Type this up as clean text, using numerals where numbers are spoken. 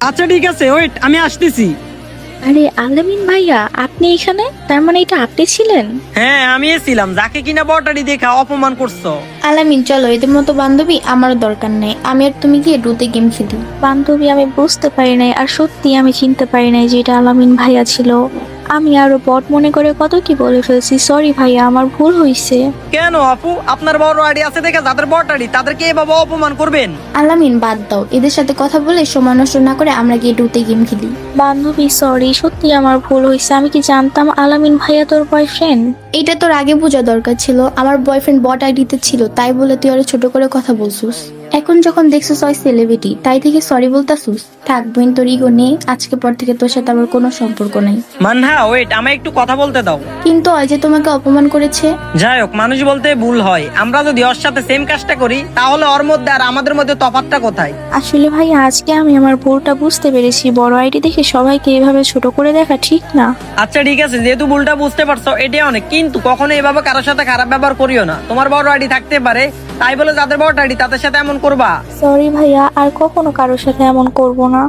আচ্ছা ঠিক আছে, ওয়েট, আমি আসতেছি। আরে আলামিন ভাইয়া, আপনি এখানে? তার মানে এটা আপনি ছিলেন? হ্যাঁ, আমি ছিলাম। যাকে কিনা বটারি দেখা অপমান করছো। আলামিন চলো, এদের মতো বান্ধবী আমারও দরকার নেই। আমি আর তুমি গিয়ে ডুতে গেম খেলি। বান্ধবী, আমি বুঝতে পারি নাই, আর সত্যি আমি চিনতে পারি নাই যে এটা আলামিন ভাইয়া ছিল। আমি আরো বট মনে করে কত কি বলে ফেলছি। সরি ভাইয়া, আমার ভুল হয়েছে। কেন আপু, আপনার বড় আইডি আছে দেখে যাদের বটারি তাদেরকে এভাবে অপমান করবেন? আলামিন বাদ দাও, এদের সাথে কথা বলে সময় নষ্ট না করে আমরা গিয়ে ডুতে গেম খেলি। বান্ধবী সরি, সত্যি আমার ভুল হয়েছে। আমি কি জানতাম আলামিন ভাইয়া তোর বয়ফ্রেন্ড? এটা তোর আগে বোঝা দরকার ছিল। আমার বয়ফ্রেন্ড বট আইডিতে ছিল, তাই বলে তুই আরো ছোট করে কথা বলছিস। এখন যখন দেখছিস ওই সেলিব্রিটি, তাই থেকে সরি বলতাছিস। থাক বোন, তোর ইগো নেই। আজকে পর থেকে তোর সাথে আমার কোনো সম্পর্ক নাই। মানহা, ওয়েট, আমায় একটু কথা বলতে দাও। কিন্তু ওই যে তোমাকে অপমান করেছে। যাই হোক, মানুষ বলতে ভুল হয়। আমরা যদি ওর সাথে সেম কাজটা করি, তাহলে ওর মধ্যে আর আমাদের মধ্যে তফাৎটা কোথায়? আসলে ভাইয়া, আজকে আমি আমার ভুলটা বুঝতে পেরেছি। বড় আইডি দেখে সবাইকে এভাবে ছোট করে দেখা ঠিক না। আচ্ছা ঠিক আছে, যেহেতু ভুলটা বুঝতে পারছো এটাই অনেক, কিন্তু কখনো এভাবে কারোর সাথে খারাপ ব্যবহার করিও না। তোমার বড় আইডি থাকতে পারে, তাই বলে যাদের বড় আইডি তাদের সাথে এমন করবা? সরি ভাইয়া, আর কখনো কারোর সাথে এমন করব না।